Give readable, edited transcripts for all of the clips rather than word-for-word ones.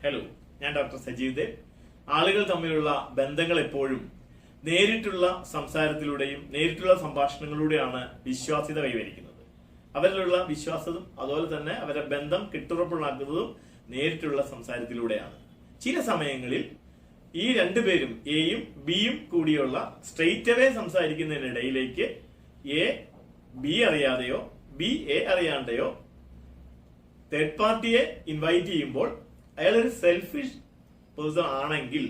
Hello, ഞാൻ doctor Sajeev Dev. ആളുകൾ തമ്മിലുള്ള ബന്ധങ്ങൾ എപ്പോഴും നേരിട്ടുള്ള സംസാരത്തിലൂടെയും നേരിട്ടുള്ള സംഭാഷണങ്ങളിലൂടെയാണ് വിശ്വാസ്യത കൈവരിക്കുന്നത്. അവരിലുള്ള വിശ്വാസവും അതുപോലെ തന്നെ അവരുടെ ബന്ധം കെട്ടുറപ്പുണ്ടാക്കുന്നതും നേരിട്ടുള്ള സംസാരത്തിലൂടെയാണ്. ചില സമയങ്ങളിൽ ഈ രണ്ടുപേരും എയും ബിയും കൂടിയുള്ള സ്ട്രെയിറ്റ് അവേ സംസാരിക്കുന്നതിനിടയിലേക്ക് എ ബി അറിയാതെയോ ബി എ അറിയാതെയോ തേർഡ് പാർട്ടിയെ ഇൻവൈറ്റ് ചെയ്യുമ്പോൾ അയാൾ ഒരു സെൽഫിഷ് പേഴ്സൺ ആണെങ്കിൽ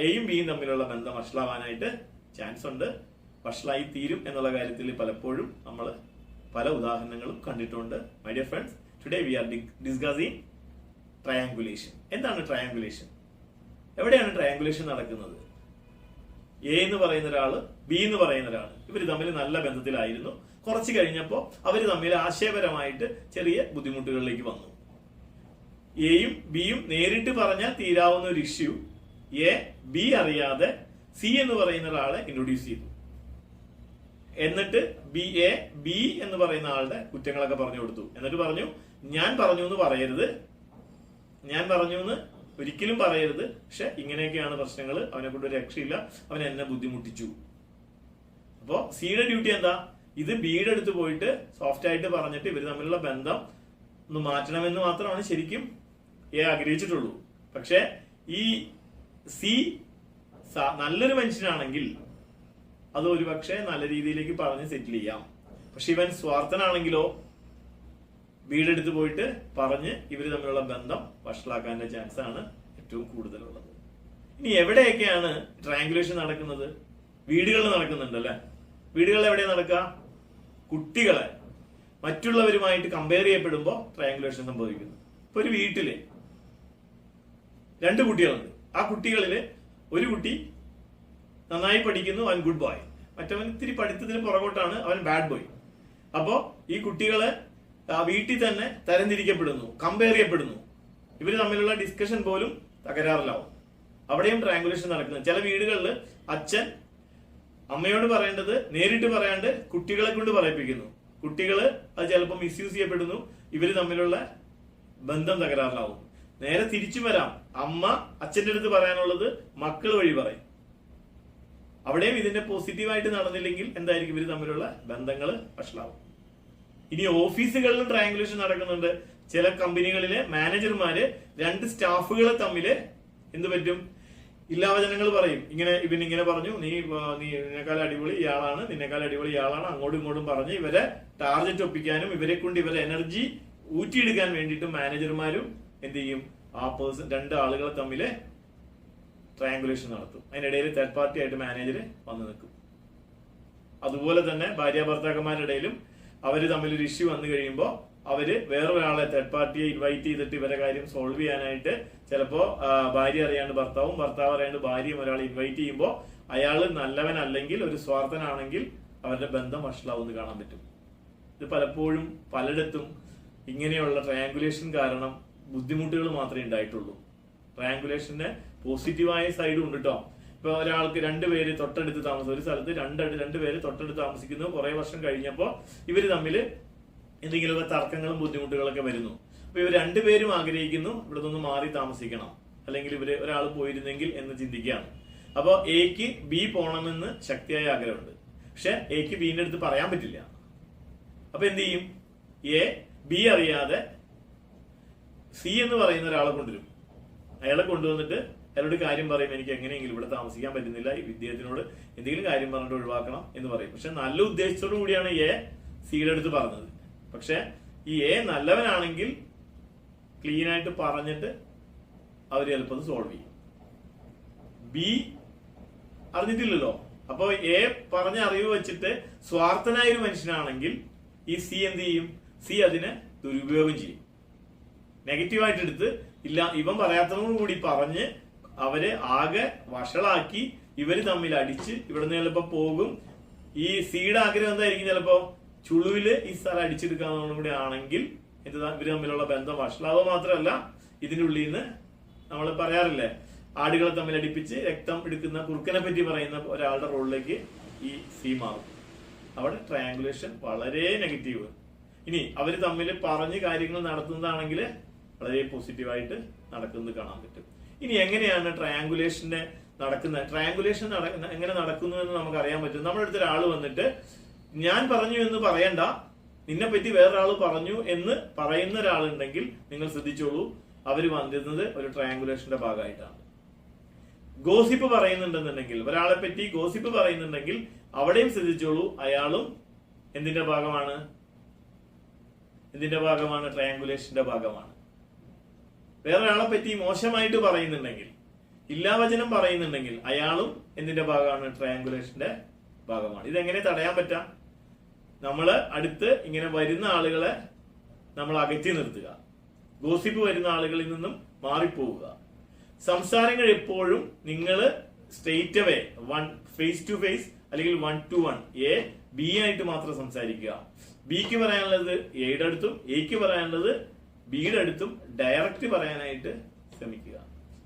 എയും ബിയും തമ്മിലുള്ള ബന്ധം വഷളാവാനായിട്ട് ചാൻസ് ഉണ്ട്. വഷളായി തീരും എന്നുള്ള കാര്യത്തിൽ പലപ്പോഴും നമ്മൾ പല ഉദാഹരണങ്ങളും കണ്ടിട്ടുണ്ട്. My dear friends, today we R discussing triangulation. എന്താണ് ട്രയാങ്കുലേഷൻ? എവിടെയാണ് ട്രയാങ്കുലേഷൻ നടക്കുന്നത്? എ എന്ന് പറയുന്ന ഒരാള് ബി എന്ന് പറയുന്ന ഒരാള് ഇവർ തമ്മിൽ നല്ല ബന്ധത്തിലായിരുന്നു. കുറച്ച് കഴിഞ്ഞപ്പോൾ അവർ തമ്മിൽ ആശയപരമായിട്ട് ചെറിയ ബുദ്ധിമുട്ടുകളിലേക്ക് വന്നു. എയും ബിയും നേരിട്ട് പറഞ്ഞാൽ തീരാവുന്ന ഒരു ഇഷ്യൂ എ ബി അറിയാതെ സി എന്ന് പറയുന്ന ഒരാളെ ഇൻട്രൊഡ്യൂസ് ചെയ്തു. എന്നിട്ട് എ ബി എന്ന് പറയുന്ന ആളുടെ കുറ്റങ്ങളൊക്കെ പറഞ്ഞു കൊടുത്തു. എന്നിട്ട് പറഞ്ഞു, ഞാൻ പറഞ്ഞു എന്ന് പറയരുത്, ഞാൻ പറഞ്ഞു എന്ന് ഒരിക്കലും പറയരുത്, പക്ഷെ ഇങ്ങനെയൊക്കെയാണ് പ്രശ്നങ്ങൾ, അവനെ കൊണ്ട് ഒരു രക്ഷയില്ല, അവൻ എന്നെ ബുദ്ധിമുട്ടിച്ചു. അപ്പോ സിയുടെ ഡ്യൂട്ടി എന്താ? ഇത് ബിയുടെ അടുത്ത് പോയിട്ട് സോഫ്റ്റ് ആയിട്ട് പറഞ്ഞിട്ട് ഇവർ തമ്മിലുള്ള ബന്ധം ഒന്ന് മാറ്റണമെന്ന് മാത്രമാണ് ശരിക്കും എ ആഗ്രഹിച്ചിട്ടുള്ളൂ. പക്ഷെ ഈ സി നല്ലൊരു മനുഷ്യനാണെങ്കിൽ അത് ഒരു പക്ഷേ നല്ല രീതിയിലേക്ക് പറഞ്ഞ് സെറ്റിൽ ചെയ്യാം. പക്ഷെ ഇവൻ സ്വാർത്ഥനാണെങ്കിലോ ബിയുടെ അടുത്ത് പോയിട്ട് പറഞ്ഞ് ഇവർ തമ്മിലുള്ള ബന്ധം വഷളാക്കാനുള്ള ചാൻസ് ആണ് ഏറ്റവും കൂടുതലുള്ളത്. ഇനി എവിടെയൊക്കെയാണ് ട്രയാങ്കുലേഷൻ നടക്കുന്നത്? വീടുകളിൽ നടക്കുന്നുണ്ട് അല്ലെ? വീടുകളിൽ എവിടെയാ നടക്കുക? കുട്ടികളെ മറ്റുള്ളവരുമായിട്ട് കമ്പയർ ചെയ്യപ്പെടുമ്പോൾ ട്രയാങ്കുലേഷൻ സംഭവിക്കുന്നു. ഇപ്പൊ ഒരു വീട്ടില് രണ്ട് കുട്ടികളുണ്ട്. ആ കുട്ടികളില് ഒരു കുട്ടി നന്നായി പഠിക്കുന്നു, അവൻ ഗുഡ് ബോയ്. മറ്റവൻ ഇത്തിരി പഠിത്തത്തിന് പുറകോട്ടാണ്, അവൻ ബാഡ് ബോയ്. അപ്പോ ഈ കുട്ടികളെ വീട്ടിൽ തന്നെ തരംതിരിക്കപ്പെടുന്നു, കമ്പയർ ചെയ്യപ്പെടുന്നു. ഇവര് തമ്മിലുള്ള ഡിസ്കഷൻ പോലും തകരാറിലാവും. അവിടെയും ട്രയാങ്കുലേഷൻ നടക്കുന്നത്. ചില വീടുകളിൽ അച്ഛൻ അമ്മയോട് പറയേണ്ടത് നേരിട്ട് പറയാണ്ട് കുട്ടികളെ കൊണ്ട് പറയിപ്പിക്കുന്നു. കുട്ടികള് അത് ചിലപ്പോൾ മിസ്യൂസ് ചെയ്യപ്പെടുന്നു. ഇവര് തമ്മിലുള്ള ബന്ധം തകരാറിലാവും. നേരെ തിരിച്ചു വരാം. അമ്മ അച്ഛന്റെ അടുത്ത് പറയാനുള്ളത് മക്കൾ വഴി പറയും. അവിടെയും ഇതിന്റെ പോസിറ്റീവായിട്ട് നടന്നില്ലെങ്കിൽ എന്തായിരിക്കും? ഇവര് തമ്മിലുള്ള ബന്ധങ്ങൾ വഷളാവും. ഇനി ഓഫീസുകളിലും ട്രയാങ്കുലേഷൻ നടക്കുന്നുണ്ട്. ചില കമ്പനികളിലെ മാനേജർമാര് രണ്ട് സ്റ്റാഫുകളെ തമ്മില് എന്ത് പറ്റും? ഇല്ലാവചനങ്ങൾ പറയും. ഇവനിങ്ങനെ പറഞ്ഞു, നീ നിന്നെക്കാൾ അടിപൊളി ഇയാളാണ്, നിന്നെക്കാൾ അടിപൊളി ഇയാളാണ്, അങ്ങോട്ടും ഇങ്ങോട്ടും പറഞ്ഞ് ഇവരെ ടാർഗറ്റ് ഒപ്പിക്കാനും ഇവരെ കൊണ്ട് ഇവരെ എനർജി ഊറ്റിയെടുക്കാൻ വേണ്ടിയിട്ട് മാനേജർമാരും എന്ത് ചെയ്യും? ആ പേഴ്സൺ രണ്ട് ആളുകളെ തമ്മില് ട്രയാങ്കുലേഷൻ നടത്തും. അതിനിടയിൽ തേർഡ് പാർട്ടി ആയിട്ട് മാനേജർ വന്നു നിൽക്കും. അതുപോലെ തന്നെ ഭാര്യ ഭർത്താക്കന്മാരുടെ ഇടയിലും അവര് തമ്മിലൊരു ഇഷ്യൂ വന്നു കഴിയുമ്പോൾ അവര് വേറൊരാളെ തേർഡ് പാർട്ടിയെ ഇൻവൈറ്റ് ചെയ്തിട്ട് ഇവരെ കാര്യം സോൾവ് ചെയ്യാനായിട്ട് ചിലപ്പോ ഭാര്യ അറിയാണ്ട് ഭർത്താവും ഭർത്താവ് അറിയാണ്ട് ഭാര്യയും ഒരാളെ ഇൻവൈറ്റ് ചെയ്യുമ്പോൾ അയാള് നല്ലവനല്ലെങ്കിൽ ഒരു സ്വാർത്ഥനാണെങ്കിൽ അവരുടെ ബന്ധം വഷളാവുമെന്ന് കാണാൻ പറ്റും. ഇത് പലപ്പോഴും പലയിടത്തും ഇങ്ങനെയുള്ള ട്രയാങ്കുലേഷൻ കാരണം ബുദ്ധിമുട്ടുകൾ മാത്രമേ ഉണ്ടായിട്ടുള്ളൂ. ട്രയാങ്കുലേഷന്റെ പോസിറ്റീവായ സൈഡും ഉണ്ട് കേട്ടോ. ഇപ്പൊ ഒരാൾക്ക് രണ്ടുപേര് തൊട്ടടുത്ത് താമസം, ഒരു സ്ഥലത്ത് രണ്ടുപേര് തൊട്ടടുത്ത് താമസിക്കുന്നു. കുറെ വർഷം കഴിഞ്ഞപ്പോൾ ഇവര് തമ്മിൽ എന്തെങ്കിലുമൊക്കെ തർക്കങ്ങളും ബുദ്ധിമുട്ടുകളൊക്കെ വരുന്നു. അപ്പൊ ഇവർ രണ്ടുപേരും ആഗ്രഹിക്കുന്നു ഇവിടെ നിന്ന് മാറി താമസിക്കണം, അല്ലെങ്കിൽ ഇവര് ഒരാൾ പോയിരുന്നെങ്കിൽ എന്ന് ചിന്തിക്കുകയാണ്. അപ്പൊ എക്ക് ബി പോണമെന്ന് ശക്തിയായ ആഗ്രഹമുണ്ട്. പക്ഷെ എക്ക് ബിന്റെ അടുത്ത് പറയാൻ പറ്റില്ല. അപ്പൊ എന്ത് ചെയ്യും? എ ബി അറിയാതെ സി എന്ന് പറയുന്ന ഒരാളെ കൊണ്ടുവരും. അയാളെ കൊണ്ടുവന്നിട്ട് അയാളോട് കാര്യം പറയും, എനിക്ക് എങ്ങനെയെങ്കിലും ഇവിടെ താമസിക്കാൻ പറ്റുന്നില്ല, ഈ വിദ്യാർത്ഥിനോട് എന്തെങ്കിലും കാര്യം പറഞ്ഞിട്ട് ഒഴിവാക്കണം എന്ന് പറയും. പക്ഷെ നല്ല ഉദ്ദേശത്തോടു കൂടിയാണ് എ സിയുടെ അടുത്ത് പറഞ്ഞത്. പക്ഷെ ഈ എ നല്ലവനാണെങ്കിൽ ക്ലീൻ ആയിട്ട് പറഞ്ഞിട്ട് അവർ ചിലപ്പോൾ സോൾവ് ചെയ്യും. ബി അറിഞ്ഞിട്ടില്ലല്ലോ. അപ്പൊ എ പറഞ്ഞ അറിവ് വെച്ചിട്ട് സ്വാർത്ഥനായ ഒരു മനുഷ്യനാണെങ്കിൽ ഈ സി എന്ത് ചെയ്യും? സി അതിനെ ദുരുപയോഗം ചെയ്യും. നെഗറ്റീവായിട്ട് എടുത്ത് ഇല്ല ഇവൻ പറയാത്തതോടു കൂടി പറഞ്ഞ് അവരെ ആകെ വഷളാക്കി ഇവര് തമ്മിൽ അടിച്ച് ഇവിടുന്ന് ചിലപ്പോ പോകും. ഈ സിയുടെ ആഗ്രഹം എന്തായിരിക്കും? ചിലപ്പോ ചുളുവില് ഈ സ്ഥലം അടിച്ചെടുക്കാന്നോടും കൂടി ആണെങ്കിൽ ഇവര് തമ്മിലുള്ള ബന്ധം വഷളാവുക മാത്രമല്ല, ഇതിന്റെ ഉള്ളിൽ നിന്ന് നമ്മൾ പറയാറില്ലേ, ആടുകളെ തമ്മിൽ അടിപ്പിച്ച് രക്തം എടുക്കുന്ന കുറുക്കനെ പറ്റി പറയുന്ന ഒരാളുടെ റോളിലേക്ക് ഈ സി മാറും. അവിടെ ട്രയാങ്കുലേഷൻ വളരെ നെഗറ്റീവ്. ഇനി അവര് തമ്മിൽ പറഞ്ഞ് കാര്യങ്ങൾ നടത്തുന്നതാണെങ്കിൽ വളരെ പോസിറ്റീവായിട്ട് നടക്കുന്നത് കാണാൻ പറ്റും. ഇനി എങ്ങനെയാണ് ട്രയാങ്കുലേഷൻ എങ്ങനെ നടക്കുന്നു എന്ന് നമുക്ക് അറിയാൻ പറ്റും. നമ്മുടെ അടുത്ത് ഒരാൾ വന്നിട്ട് ഞാൻ പറഞ്ഞു എന്ന് പറയണ്ട, നിന്നെ പറ്റി വേറൊരാൾ പറഞ്ഞു എന്ന് പറയുന്ന ഒരാളുണ്ടെങ്കിൽ നിങ്ങൾ ശ്രദ്ധിച്ചോളൂ, അവർ വന്നിരുന്നത് ഒരു ട്രയാങ്കുലേഷന്റെ ഭാഗമായിട്ടാണ്. ഗോസിപ്പ് പറയുന്നുണ്ടെന്നുണ്ടെങ്കിൽ, ഒരാളെ പറ്റി ഗോസിപ്പ് പറയുന്നുണ്ടെങ്കിൽ അവിടെയും ശ്രദ്ധിച്ചോളൂ, അയാളും എന്തിന്റെ ഭാഗമാണ്? ട്രയാങ്കുലേഷന്റെ ഭാഗമാണ്. വേറൊരാളെ പറ്റി മോശമായിട്ട് പറയുന്നുണ്ടെങ്കിൽ, ഇല്ലാവചനം പറയുന്നുണ്ടെങ്കിൽ അയാളും എന്തിന്റെ ഭാഗമാണ്? ട്രയാങ്കുലേഷന്റെ ഭാഗമാണ്. ഇതെങ്ങനെ തടയാൻ പറ്റാം? നമ്മള് അടുത്ത് ഇങ്ങനെ വരുന്ന ആളുകളെ നമ്മൾ അകറ്റി നിർത്തുക, ഗോസിപ്പ് വരുന്ന ആളുകളിൽ നിന്നും മാറിപ്പോവുക. സംസാരങ്ങൾ എപ്പോഴും നിങ്ങൾ straight away face to face അല്ലെങ്കിൽ 1-to-1 എ ബി ആയിട്ട് മാത്രം സംസാരിക്കുക. ബിക്ക് പറയാനുള്ളത് എയുടെ അടുത്തും എക്ക് പറയാനുള്ളത് ബിയുടെ അടുത്തും ഡയറക്റ്റ് പറയാനായിട്ട് ശ്രമിക്കുക.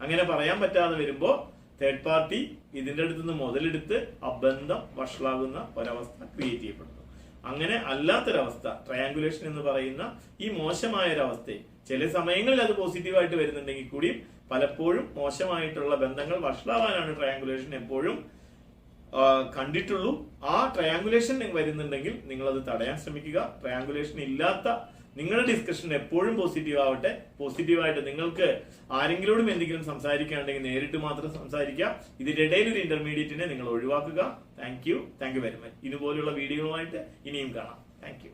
അങ്ങനെ പറയാൻ പറ്റാതെ വരുമ്പോ തേർഡ് പാർട്ടി ഇതിന്റെ അടുത്ത് നിന്ന് മുതലെടുത്ത് ആ ബന്ധം വഷളാകുന്ന ഒരവസ്ഥ ക്രിയേറ്റ് ചെയ്യപ്പെടുന്നു. അങ്ങനെ അല്ലാത്തൊരവസ്ഥ, ട്രയാങ്കുലേഷൻ എന്ന് പറയുന്ന ഈ മോശമായ ഒരവസ്ഥയെ ചില സമയങ്ങളിൽ അത് പോസിറ്റീവായിട്ട് വരുന്നുണ്ടെങ്കിൽ കൂടിയും പലപ്പോഴും മോശമായിട്ടുള്ള ബന്ധങ്ങൾ വഷളാവാനാണ് ട്രയാങ്കുലേഷൻ എപ്പോഴും കണ്ടിട്ടുള്ളൂ. ആ ട്രയാങ്കുലേഷൻ വരുന്നുണ്ടെങ്കിൽ നിങ്ങൾ അത് തടയാൻ ശ്രമിക്കുക. ട്രയാങ്കുലേഷൻ ഇല്ലാത്ത നിങ്ങളുടെ ഡിസ്കഷൻ എപ്പോഴും പോസിറ്റീവ് ആവട്ടെ. പോസിറ്റീവായിട്ട് നിങ്ങൾക്ക് ആരെങ്കിലോടും എന്തെങ്കിലും സംസാരിക്കുകയാണെങ്കിൽ നേരിട്ട് മാത്രം സംസാരിക്കുക. ഇതിന്റെ ഇടയിൽ ഒരു ഇന്റർമീഡിയറ്റിനെ നിങ്ങൾ ഒഴിവാക്കുക. Thank you very much. ഇതുപോലുള്ള വീഡിയോകളുമായിട്ട് ഇനിയും കാണാം. Thank you.